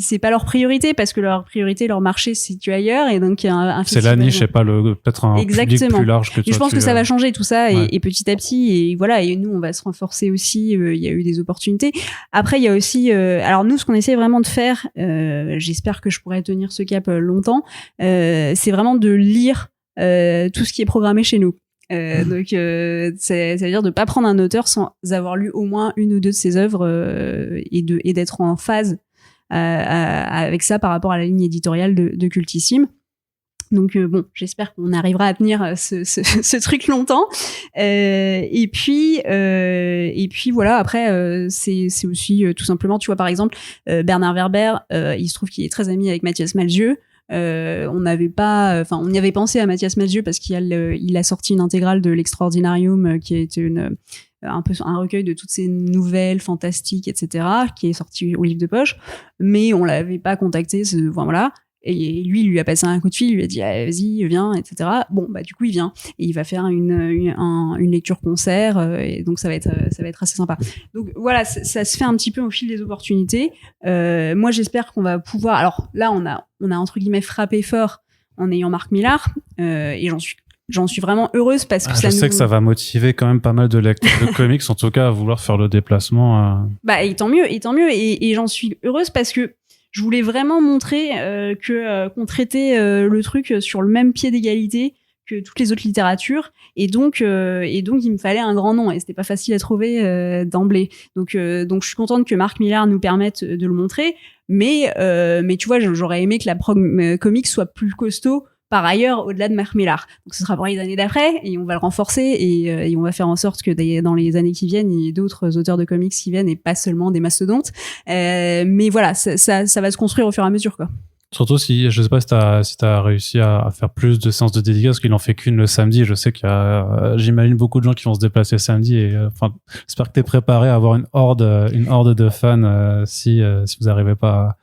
c'est pas leur priorité parce que leur priorité, leur marché se situe ailleurs, et donc c'est la niche et pas peut-être un public plus large que toi. Et je pense que ça va changer tout ça, et petit à petit, et voilà, et nous on va se renforcer aussi. Il y a eu des opportunités. Après, il y a aussi, alors nous, ce qu'on essaie vraiment de faire, j'espère que je pourrai tenir ce cap longtemps, c'est vraiment de lire tout ce qui est programmé chez nous. Donc, ça veut dire de pas prendre un auteur sans avoir lu au moins une ou deux de ses œuvres, et d'être en phase avec ça par rapport à la ligne éditoriale de Cultissime. Donc bon, j'espère qu'on arrivera à tenir ce truc longtemps. Et puis voilà. Après, c'est aussi tout simplement, tu vois, par exemple, Bernard Werber, il se trouve qu'il est très ami avec Mathias Malzieu. On y avait pensé à Mathias Malzieu parce il a sorti une intégrale de l'Extraordinarium, qui est un peu un recueil de toutes ces nouvelles fantastiques, etc., qui est sorti au livre de poche, mais on l'avait pas contacté, voilà. Et lui a passé un coup de fil, il lui a dit vas-y, viens, etc. Bon, du coup il vient et il va faire une lecture concert, et donc ça va être assez sympa. Donc voilà, ça se fait un petit peu au fil des opportunités. Moi j'espère qu'on va pouvoir. Alors là on a entre guillemets frappé fort en ayant Marc Millar, et j'en suis vraiment heureuse parce que je sais que ça va motiver quand même pas mal de lecteurs de comics, en tout cas, à vouloir faire le déplacement. Et tant mieux, et j'en suis heureuse parce que je voulais vraiment montrer qu'on traitait le truc sur le même pied d'égalité que toutes les autres littératures, et donc il me fallait un grand nom, et c'était pas facile à trouver d'emblée. Donc je suis contente que Marc Millar nous permette de le montrer, mais tu vois, j'aurais aimé que la prog comics soit plus costaud par ailleurs au-delà de Marc Millar. Donc ce sera pour les années d'après, et on va le renforcer, et on va faire en sorte que dans les années qui viennent, il y ait d'autres auteurs de comics qui viennent, et pas seulement des mastodontes. Mais voilà, ça va se construire au fur et à mesure, quoi. Surtout si, je sais pas si t'as réussi à faire plus de séances de dédicaces, parce qu'il en fait qu'une le samedi. Je sais qu'il y a, j'imagine, beaucoup de gens qui vont se déplacer samedi, et j'espère que t'es préparé à avoir une horde de fans, si vous arrivez pas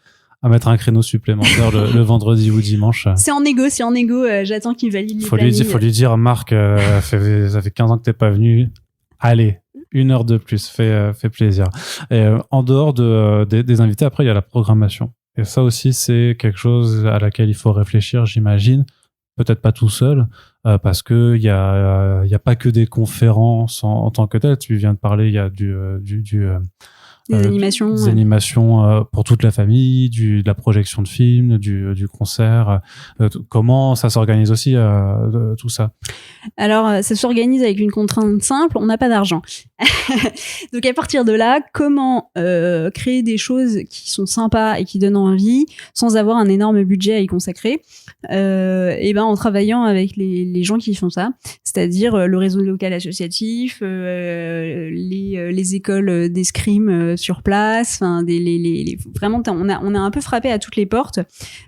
à mettre un créneau supplémentaire le vendredi ou dimanche. C'est en égo, j'attends qu'il valide les plannings. Faut lui dire, Marc, ça fait 15 ans que t'es pas venu. Allez, 1 heure de plus, fait plaisir. Et en dehors des invités, après, il y a la programmation. Et ça aussi, c'est quelque chose à laquelle il faut réfléchir, j'imagine. Peut-être pas tout seul, parce que il y a pas que des conférences en tant que telles. Tu viens de parler, il y a des animations pour toute la famille, de la projection de films, du concert. Comment ça s'organise aussi, tout ça? Alors, ça s'organise avec une contrainte simple, on n'a pas d'argent. Donc à partir de là, comment créer des choses qui sont sympas et qui donnent envie sans avoir un énorme budget à y consacrer, en travaillant avec les gens qui font ça, c'est-à-dire le réseau local associatif, les écoles d'escrime sur place, vraiment on a un peu frappé à toutes les portes,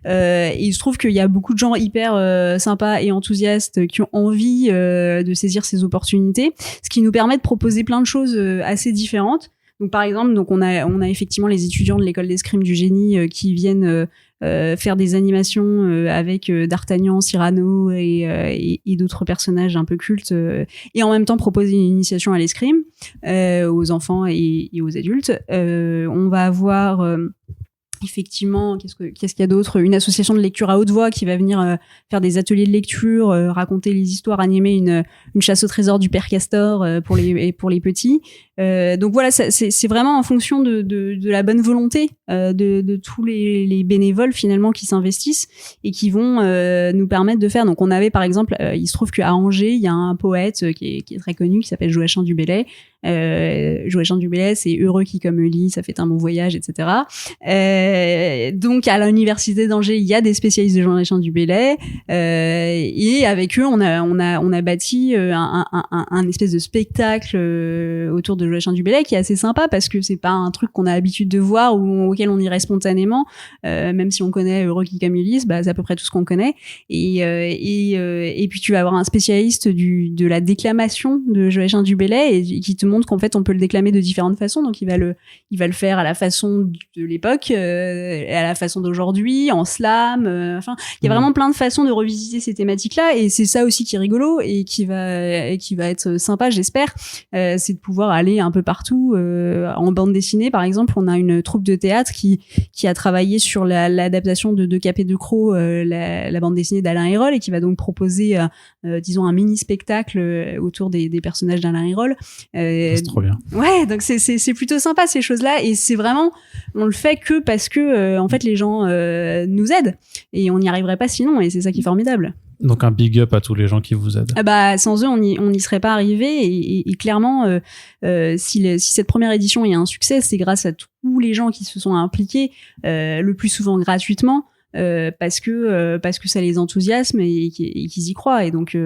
et il se trouve qu'il y a beaucoup de gens hyper sympas et enthousiastes qui ont envie de saisir ces opportunités, ce qui nous permet de proposer plein de choses assez différentes. Donc par exemple, on a effectivement les étudiants de l'école d'escrime du génie qui viennent faire des animations avec D'Artagnan, Cyrano et d'autres personnages un peu cultes, et en même temps proposer une initiation à l'escrime aux enfants et aux adultes. On va avoir effectivement, qu'est-ce qu'il y a d'autre ? Une association de lecture à haute voix qui va venir faire des ateliers de lecture, raconter les histoires, animer une chasse au trésor du Père Castor pour les petits. Donc voilà, c'est vraiment en fonction de la bonne volonté de tous les bénévoles finalement qui s'investissent et qui vont nous permettre de faire. Donc on avait par exemple, il se trouve qu'à Angers, il y a un poète qui est très connu qui s'appelle Joachim du Bellay. Joachim du Bellay, c'est heureux qui comme lit, ça fait un bon voyage, etc. Donc à l'université d'Angers, il y a des spécialistes de Joachim du Bellay, et avec eux, on a bâti un espèce de spectacle autour de Joachim du Bellay qui est assez sympa parce que c'est pas un truc qu'on a l'habitude de voir ou auquel on irait spontanément, même si on connaît Heureux qui comme Ulysse, c'est à peu près tout ce qu'on connaît. Et puis tu vas avoir un spécialiste de la déclamation de Joachim du Bellay et qui te montre montre qu'en fait on peut le déclamer de différentes façons. Donc il va le faire à la façon de l'époque, à la façon d'aujourd'hui, en slam. Enfin, il y a vraiment plein de façons de revisiter ces thématiques-là, et c'est ça aussi qui est rigolo et qui va être sympa, j'espère. C'est de pouvoir aller un peu partout. En bande dessinée, par exemple, on a une troupe de théâtre qui a travaillé sur l'adaptation de Cap et de Croc, la bande dessinée d'Alain Hérol, et qui va donc proposer, disons, un mini spectacle autour des personnages d'Alain Hérol. C'est trop bien. Ouais, donc c'est plutôt sympa ces choses-là, et c'est vraiment, on le fait que parce que en fait les gens nous aident, et on n'y arriverait pas sinon, et c'est ça qui est formidable. Donc un big up à tous les gens qui vous aident. Ah bah, sans eux, on n'y serait pas arrivé, et clairement, si cette première édition est un succès, c'est grâce à tous les gens qui se sont impliqués, le plus souvent gratuitement, parce que ça les enthousiasme et qu'ils y croient. Et donc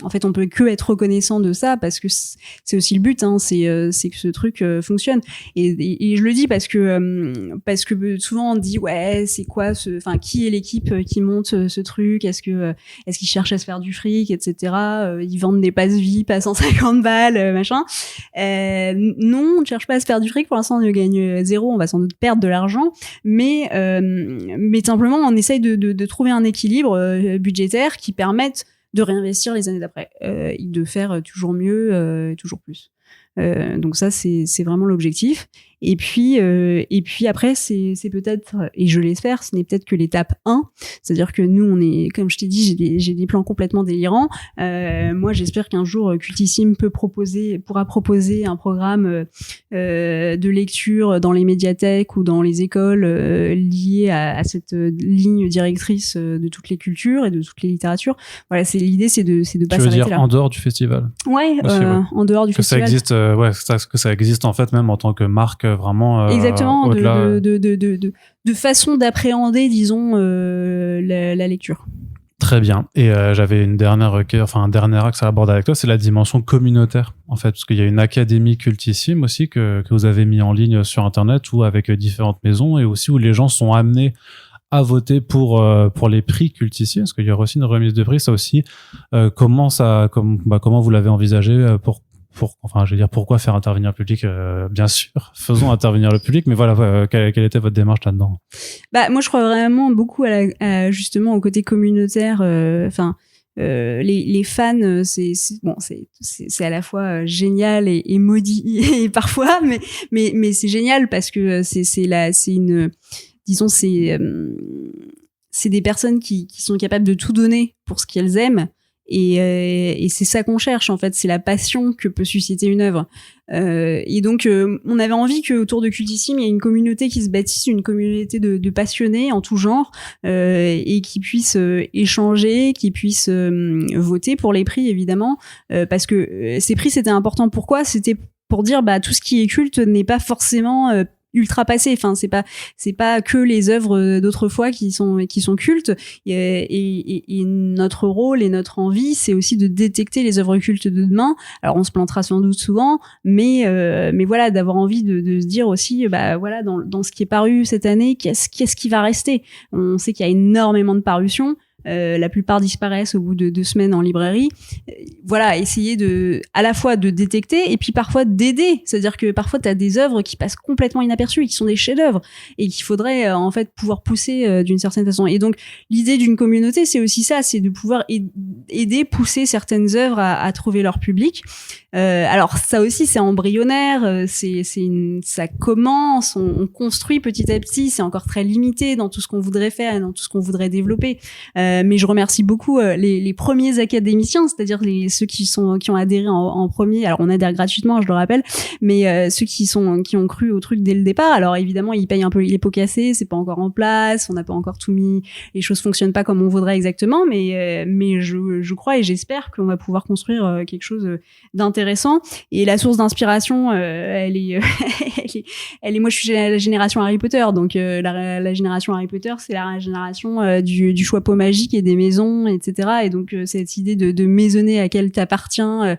en fait on peut que être reconnaissant de ça, parce que c'est aussi le but, hein, c'est que ce truc fonctionne. Et je le dis parce que souvent on dit ouais, c'est quoi qui est l'équipe qui monte ce truc, est-ce qu'ils cherchent à se faire du fric, etc. Ils vendent des passes VIP à 150 balles, machin. Non, on ne cherche pas à se faire du fric. Pour l'instant on gagne zéro, on va sans doute perdre de l'argent, mais simplement on essaye de trouver un équilibre budgétaire qui permette de réinvestir les années d'après, de faire toujours mieux, toujours plus. Donc ça c'est vraiment l'objectif. Et puis après c'est peut-être, et je l'espère, ce n'est peut-être que l'étape 1, c'est-à-dire que nous on est, comme je t'ai dit, j'ai des plans complètement délirants. Moi j'espère qu'un jour Cultissime pourra proposer un programme de lecture dans les médiathèques ou dans les écoles lié à cette ligne directrice de toutes les cultures et de toutes les littératures. Voilà, l'idée c'est de pas s'arrêter là. Tu veux dire en dehors du festival? Ouais, en dehors du festival. Que ça existe, que ça existe en fait même en tant que marque vraiment. Exactement, au-delà. de façon d'appréhender, disons, la lecture. Très bien. Et j'avais un dernier axe à aborder avec toi, c'est la dimension communautaire, en fait, parce qu'il y a une académie Cultissime aussi que vous avez mis en ligne sur Internet, ou avec différentes maisons, et aussi où les gens sont amenés à voter pour les prix Cultissime, parce qu'il y aura aussi une remise de prix. Ça aussi, comment vous l'avez envisagé pourquoi faire intervenir le public? Bien sûr, faisons intervenir le public, mais voilà, quelle était votre démarche là-dedans? Bah, moi, je crois vraiment beaucoup justement au côté communautaire. Les fans, c'est à la fois génial et maudit et parfois, mais c'est génial parce que c'est des personnes qui sont capables de tout donner pour ce qu'elles aiment. Et c'est ça qu'on cherche, en fait, c'est la passion que peut susciter une œuvre. Et donc on avait envie que autour de Cultissime il y ait une communauté qui se bâtisse, une communauté de passionnés en tout genre, et qui puissent échanger, qui puissent voter pour les prix, évidemment, parce que ces prix c'était important. Pourquoi? C'était pour dire tout ce qui est culte n'est pas forcément ultra passé. Enfin, c'est pas que les œuvres d'autrefois qui sont cultes. Et notre rôle et notre envie, c'est aussi de détecter les œuvres cultes de demain. Alors, on se plantera sans doute souvent, mais voilà, d'avoir envie de se dire aussi, voilà, dans ce qui est paru cette année, qu'est-ce qui va rester? On sait qu'il y a énormément de parutions. La plupart disparaissent au bout de 2 semaines en librairie. Voilà, essayer à la fois de détecter et puis parfois d'aider. C'est-à-dire que parfois t'as des œuvres qui passent complètement inaperçues et qui sont des chefs-d'œuvre et qu'il faudrait en fait pouvoir pousser d'une certaine façon. Et donc l'idée d'une communauté, c'est aussi ça, c'est de pouvoir aider, pousser certaines œuvres à trouver leur public. Alors ça aussi c'est embryonnaire, ça commence, on construit petit à petit, c'est encore très limité dans tout ce qu'on voudrait faire et dans tout ce qu'on voudrait développer. Mais je remercie beaucoup les premiers académiciens, c'est-à-dire ceux qui ont adhéré en premier. Alors on adhère gratuitement, je le rappelle, mais ceux qui ont cru au truc dès le départ. Alors évidemment ils payent un peu les pots cassés, c'est pas encore en place, on n'a pas encore tout mis, les choses fonctionnent pas comme on voudrait exactement, mais je crois et j'espère qu'on va pouvoir construire quelque chose d'intéressant. Et la source d'inspiration, elle est moi je suis la génération Harry Potter, donc la génération Harry Potter c'est la génération du choix pot magique et des maisons, etc. Et donc cette idée de maisonnée à laquelle t'appartiens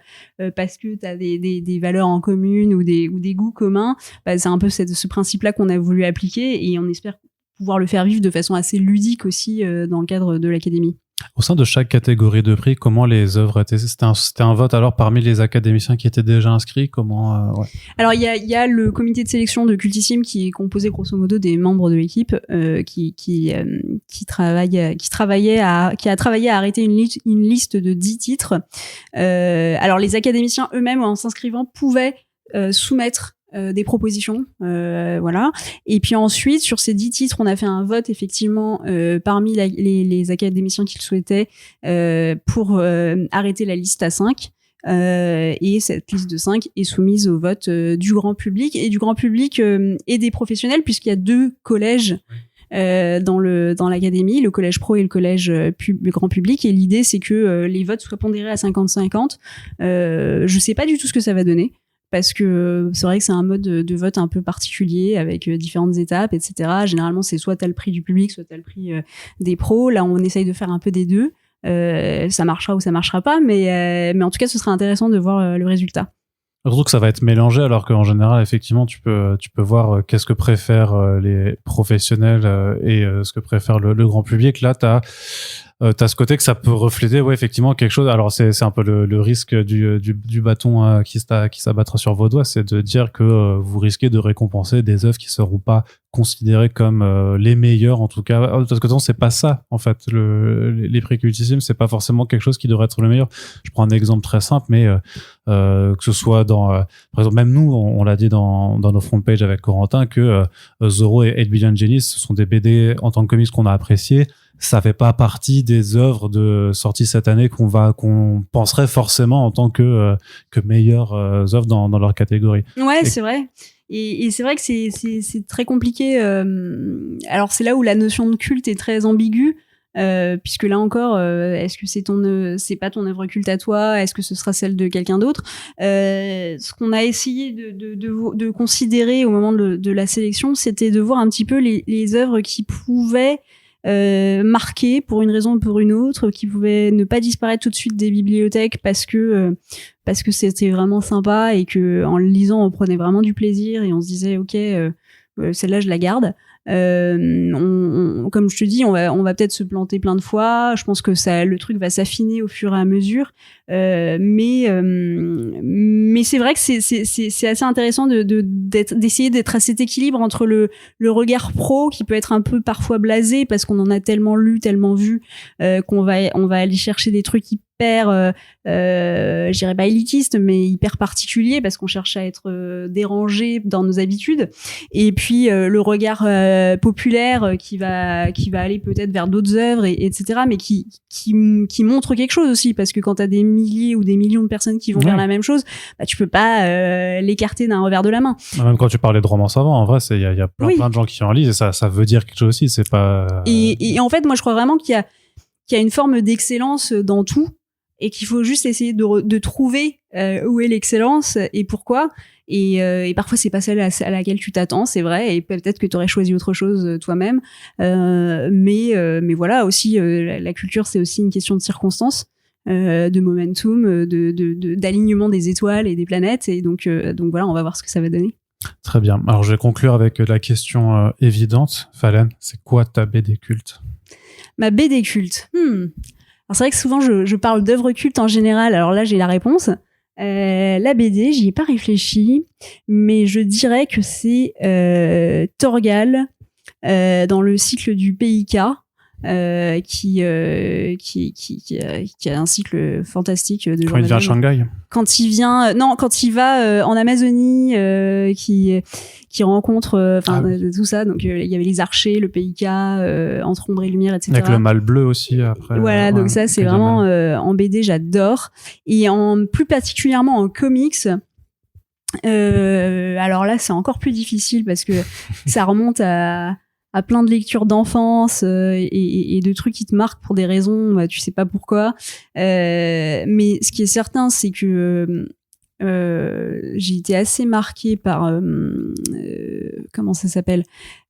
parce que t'as des valeurs en commune ou des goûts communs, c'est un peu ce principe-là qu'on a voulu appliquer et on espère pouvoir le faire vivre de façon assez ludique aussi dans le cadre de l'académie. Au sein de chaque catégorie de prix, comment les œuvres étaient? C'était un vote alors parmi les académiciens qui étaient déjà inscrits? Comment ouais. Alors il y a le comité de sélection de Cultissime qui est composé grosso modo des membres de l'équipe qui a travaillé à arrêter une liste de 10 titres. Alors les académiciens eux-mêmes en s'inscrivant pouvaient soumettre des propositions, voilà. Et puis ensuite, sur ces 10 titres, on a fait un vote effectivement parmi les académiciens qui le souhaitaient pour arrêter la liste à 5. Et cette liste de 5 est soumise au vote du grand public et des professionnels, puisqu'il y a 2 collèges dans l'académie, le collège pro et le collège grand public. Et l'idée, c'est que les votes soient pondérés à 50-50. Je sais pas du tout ce que ça va donner, parce que c'est vrai que c'est un mode de vote un peu particulier avec différentes étapes, etc. Généralement, c'est soit t'as le prix du public, soit t'as le prix des pros. Là, on essaye de faire un peu des deux. Ça marchera ou ça marchera pas, mais en tout cas, ce sera intéressant de voir le résultat. Surtout que ça va être mélangé, alors qu'en général, effectivement, tu peux voir qu'est-ce que préfèrent les professionnels et ce que préfère le grand public. Là, t'as ce côté que ça peut refléter, ouais, effectivement, quelque chose. Alors, c'est un peu le risque du bâton qui s'abattra sur vos doigts, c'est de dire que vous risquez de récompenser des œuvres qui seront pas considérées comme les meilleures, en tout cas. Parce que non, c'est pas ça, en fait. Les prix Cultissime, c'est pas forcément quelque chose qui devrait être le meilleur. Je prends un exemple très simple, mais que ce soit par exemple, même nous, on l'a dit dans nos front pages avec Corentin, que Zorro et 8 Billion Genies, ce sont des BD en tant que comics qu'on a appréciés. Ça fait pas partie des œuvres de sortie cette année qu'on penserait forcément en tant que meilleures œuvres dans leur catégorie. Ouais, c'est vrai. Et c'est vrai que c'est très compliqué. Alors c'est là où la notion de culte est très ambiguë. Puisque là encore, est-ce que c'est pas ton œuvre culte à toi? Est-ce que ce sera celle de quelqu'un d'autre? Ce qu'on a essayé de considérer au moment de la sélection, c'était de voir un petit peu les œuvres qui pouvaient marquer pour une raison ou pour une autre, qui pouvaient ne pas disparaître tout de suite des bibliothèques parce que c'était vraiment sympa et que en le lisant on prenait vraiment du plaisir et on se disait ok, celle-là je la garde. Comme je te dis, on va peut-être se planter plein de fois. Je pense que le truc va s'affiner au fur et à mesure. Mais c'est vrai que c'est assez intéressant d'essayer d'être à cet équilibre entre le regard pro qui peut être un peu parfois blasé parce qu'on en a tellement lu, tellement vu, qu'on va aller chercher des trucs hyper, je dirais pas élitiste, mais hyper particulier parce qu'on cherche à être dérangé dans nos habitudes. Et puis le regard populaire qui va aller peut-être vers d'autres œuvres, etc. Mais qui montre quelque chose aussi, parce que quand t'as des milliers ou des millions de personnes qui vont vers la même chose, bah tu peux pas l'écarter d'un revers de la main. Même quand tu parlais de romans savants, en vrai, il y a plein de gens qui en lisent et ça veut dire quelque chose aussi. C'est pas. Et en fait, moi, je crois vraiment qu'il y a une forme d'excellence dans tout, et qu'il faut juste essayer de trouver où est l'excellence et pourquoi. Et parfois c'est pas celle à laquelle tu t'attends, c'est vrai, et peut-être que tu aurais choisi autre chose toi-même. Mais voilà, aussi la culture, c'est aussi une question de circonstances, de momentum, d'alignement des étoiles et des planètes, et donc voilà, on va voir ce que ça va donner. Très bien. Alors je vais conclure avec la question évidente. Falen, c'est quoi ta BD culte? Ma BD culte. Alors c'est vrai que souvent je parle d'œuvres cultes en général. Alors là j'ai la réponse. La BD, j'y ai pas réfléchi, mais je dirais que c'est Torgal dans le cycle du PIK, qui a un cycle fantastique de quand il vient à Shanghai. Quand il va en Amazonie, qui rencontre tout ça, donc il y avait les archers, le PIK, entre ombre et lumière, etc. Avec le mâle bleu aussi après. Voilà, donc ça c'est vraiment en BD, j'adore, et plus particulièrement en comics. Alors là c'est encore plus difficile parce que ça remonte à plein de lectures d'enfance et de trucs qui te marquent pour des raisons, tu sais pas pourquoi. Mais ce qui est certain, c'est que j'ai été assez marquée par comment ça s'appelle,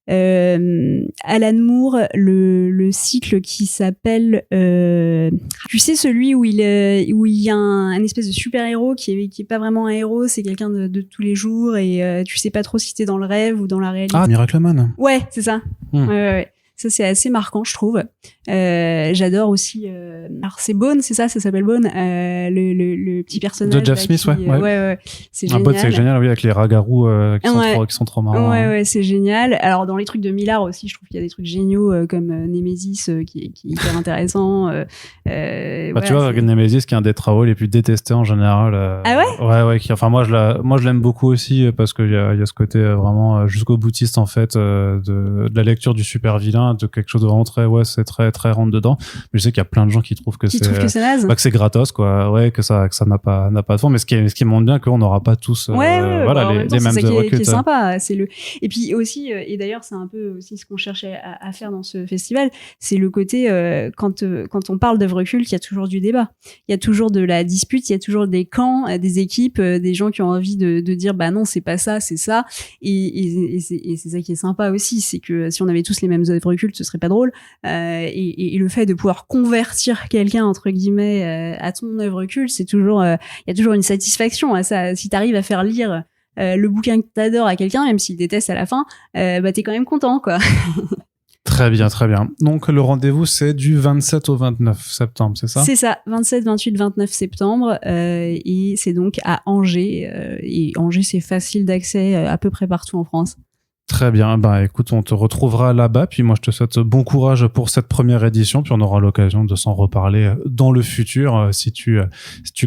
Alan Moore, le cycle qui s'appelle tu sais, celui où il y a un espèce de super héros qui est pas vraiment un héros, c'est quelqu'un de tous les jours, et tu sais pas trop si t'es dans le rêve ou dans la réalité. Ah, Miracleman. Ouais, c'est ça. Ouais. Ça, c'est assez marquant, je trouve. J'adore aussi. Alors, c'est Bone, c'est ça s'appelle Bone. Le petit personnage. De Jeff Smith, ouais. C'est génial. Bone, c'est génial, oui, avec les ragarous qui sont trop marrants. Ouais, c'est génial. Alors, dans les trucs de Millard aussi, je trouve qu'il y a des trucs géniaux comme Nemesis qui est hyper intéressant. Tu vois, Nemesis, qui est un des travaux les plus détestés en général. Ah ouais? Ouais. Enfin, moi, je l'aime beaucoup aussi parce qu'il y a ce côté vraiment jusqu'au boutiste, en fait, de la lecture du super vilain, de quelque chose de vraiment c'est très, très rentre dedans. Mais je sais qu'il y a plein de gens qui trouvent que c'est naze. Que c'est gratos, quoi. Ouais, que ça n'a pas de fond. Mais ce qui montre bien qu'on n'aura pas tous, les mêmes œuvres cultes. C'est sympa. Et puis aussi, et d'ailleurs, c'est un peu aussi ce qu'on cherchait à faire dans ce festival, c'est le côté, quand on parle d'œuvres cultes, il y a toujours du débat. Il y a toujours de la dispute, il y a toujours des camps, des équipes, des gens qui ont envie de dire, bah non, c'est pas ça, c'est ça. Et c'est ça qui est sympa aussi, c'est que si on avait tous les mêmes œuvres cultes, ce serait pas drôle. Et le fait de pouvoir convertir quelqu'un, entre guillemets, à ton œuvre culte, c'est toujours, il y a toujours une satisfaction à ça. Si t'arrives à faire lire le bouquin que t'adores à quelqu'un, même s'il déteste à la fin, bah t'es quand même content, quoi. Très bien. Donc, le rendez-vous, c'est du 27 au 29 septembre, c'est ça? C'est ça, 27, 28, 29 septembre. Et c'est donc à Angers. Et Angers, c'est facile d'accès à peu près partout en France. Très bien. Écoute, on te retrouvera là-bas. Puis moi, je te souhaite bon courage pour cette première édition. Puis on aura l'occasion de s'en reparler dans le futur si tu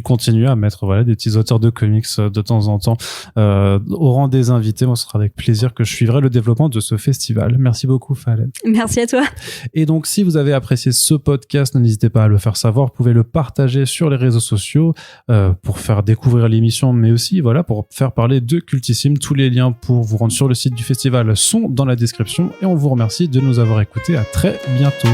continues à mettre des petits auteurs de comics de temps en temps au rang des invités. Moi, ce sera avec plaisir que je suivrai le développement de ce festival. Merci beaucoup, Faled. Merci à toi. Et donc, si vous avez apprécié ce podcast, n'hésitez pas à le faire savoir. Vous pouvez le partager sur les réseaux sociaux pour faire découvrir l'émission, mais aussi pour faire parler de Cultissime. Tous les liens pour vous rendre sur le site du festival sont dans la description et on vous remercie de nous avoir écoutés. À très bientôt.